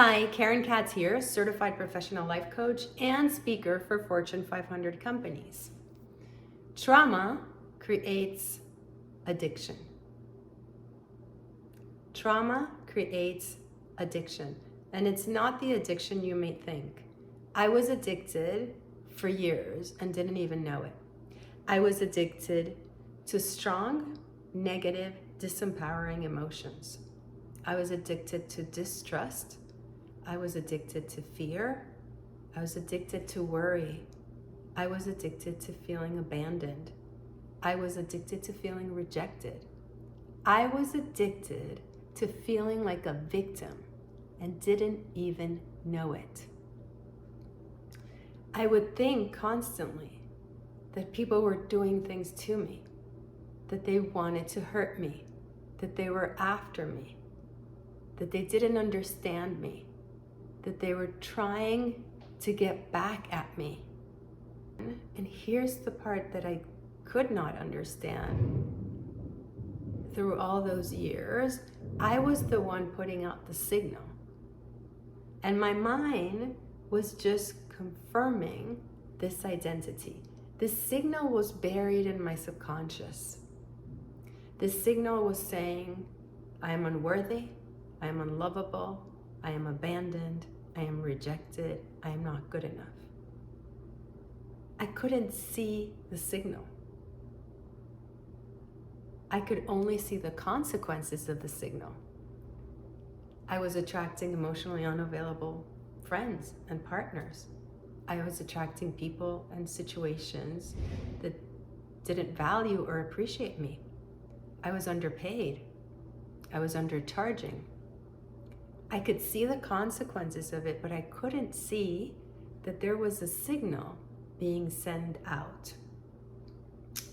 Hi, Karen Katz here, certified professional life coach and speaker for Fortune 500 companies. Trauma creates addiction. Trauma creates addiction, and it's not the addiction you may think. I was addicted for years and didn't even know it. I was addicted to strong, negative, disempowering emotions. I was addicted to distrust. I was addicted to fear. I was addicted to worry. I was addicted to feeling abandoned. I was addicted to feeling rejected. I was addicted to feeling like a victim and didn't even know it. I would think constantly that people were doing things to me, that they wanted to hurt me, that they were after me, that they didn't understand me, that they were trying to get back at me. And here's the part that I could not understand through all those years. I was the one putting out the signal. And my mind was just confirming this identity. This signal was buried in my subconscious. This signal was saying, I am unworthy, I am unlovable, I am abandoned, I am rejected, I am not good enough. I couldn't see the signal. I could only see the consequences of the signal. I was attracting emotionally unavailable friends and partners. I was attracting people and situations that didn't value or appreciate me. I was underpaid. I was undercharging. I could see the consequences of it, but I couldn't see that there was a signal being sent out.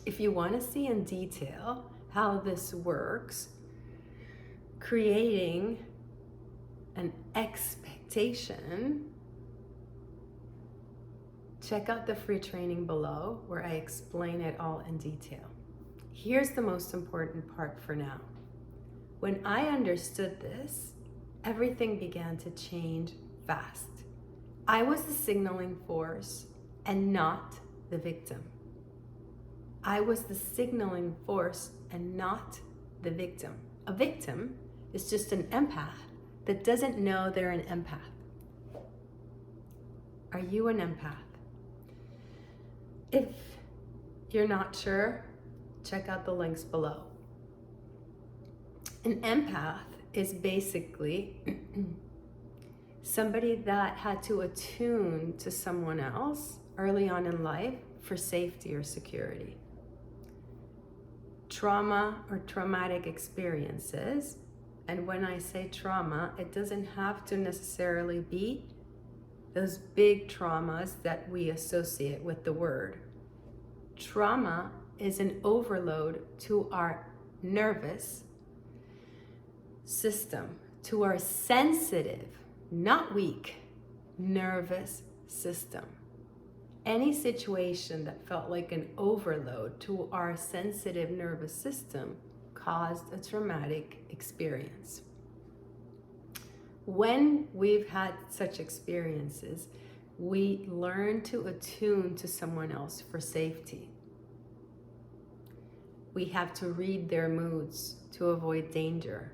If you want to see in detail how this works, creating an expectation, check out the free training below where I explain it all in detail. Here's the most important part for now. When I understood this, everything began to change fast. I was the signaling force and not the victim. I was the signaling force and not the victim. A victim is just an empath that doesn't know they're an empath. Are you an empath? If you're not sure, check out the links below. An empath is basically somebody that had to attune to someone else early on in life for safety or security. Trauma or traumatic experiences, and when I say trauma, it doesn't have to necessarily be those big traumas that we associate with the word. Trauma is an overload to our nervous system, to our sensitive, not weak, nervous system. Any situation that felt like an overload to our sensitive nervous system caused a traumatic experience. When we've had such experiences, we learn to attune to someone else for safety. We have to read their moods to avoid danger,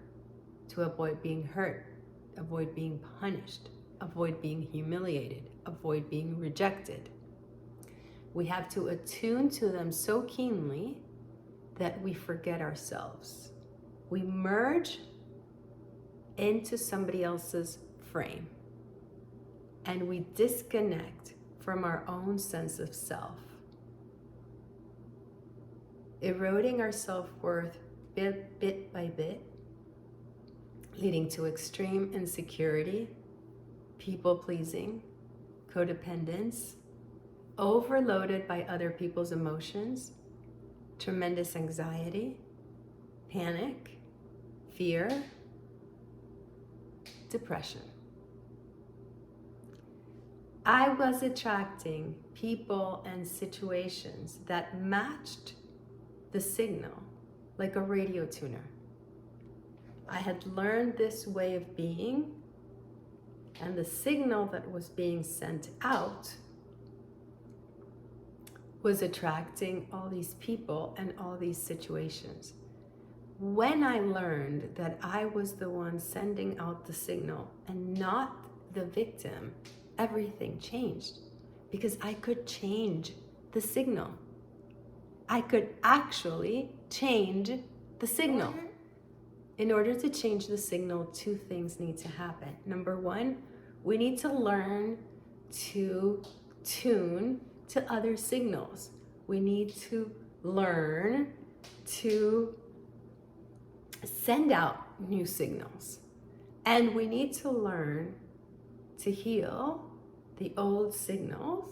to avoid being hurt, avoid being punished, avoid being humiliated, avoid being rejected. We have to attune to them so keenly that we forget ourselves. We merge into somebody else's frame and we disconnect from our own sense of self, eroding our self-worth bit by bit, leading to extreme insecurity, people-pleasing, codependence, overloaded by other people's emotions, tremendous anxiety, panic, fear, depression. I was attracting people and situations that matched the signal like a radio tuner. I had learned this way of being And the signal that was being sent out was attracting all these people and all these situations. When I learned that I was the one sending out the signal and not the victim, everything changed, because I could change the signal. I could actually change the signal. In order to change the signal, two things need to happen. Number one, we need to learn to tune to other signals. We need to learn to send out new signals. And we need to learn to heal the old signals,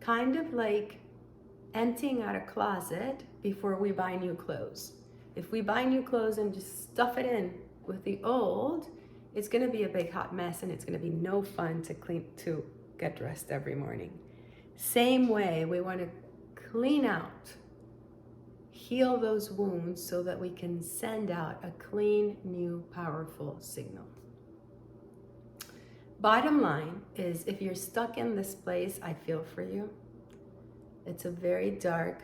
kind of like emptying out a closet before we buy new clothes. If we buy new clothes and just stuff it in with the old, it's gonna be a big hot mess and it's gonna be no fun to get dressed every morning. Same way, we wanna clean out, heal those wounds so that we can send out a clean, new, powerful signal. Bottom line is, if you're stuck in this place, I feel for you. It's a very dark,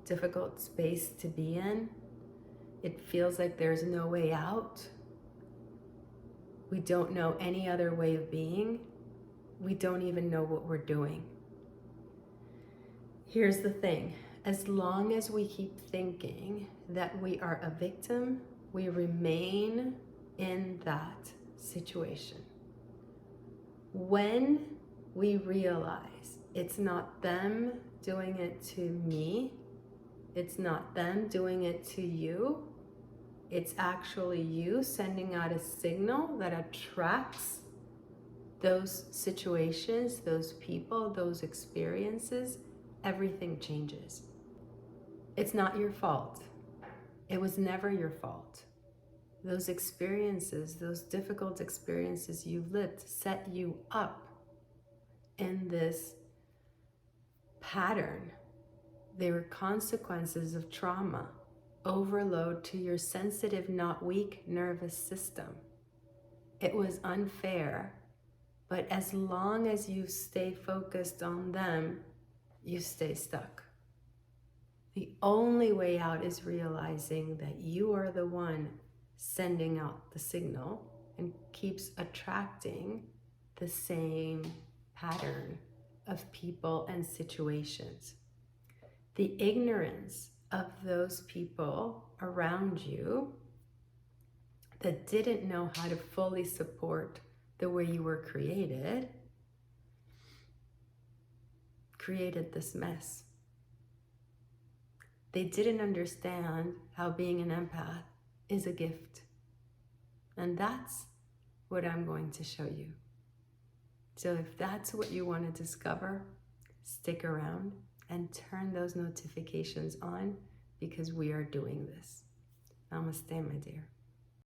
difficult space to be in. It feels like there's no way out. We don't know any other way of being. We don't even know what we're doing. Here's the thing. As long as we keep thinking that we are a victim, we remain in that situation. When we realize it's not them doing it to me, it's not them doing it to you, it's actually you sending out a signal that attracts those situations, those people, those experiences, everything changes. It's not your fault. It was never your fault. Those experiences, those difficult experiences you've lived, set you up in this pattern. They were consequences of trauma, overload to your sensitive, not weak nervous system. It was unfair, but as long as you stay focused on them, you stay stuck. The only way out is realizing that you are the one sending out the signal and keeps attracting the same pattern of people and situations. The ignorance of those people around you that didn't know how to fully support the way you were created this mess. They didn't understand how being an empath is a gift. And that's what I'm going to show you. So if that's what you want to discover, stick around and turn those notifications on, because we are doing this. Namaste, my dear.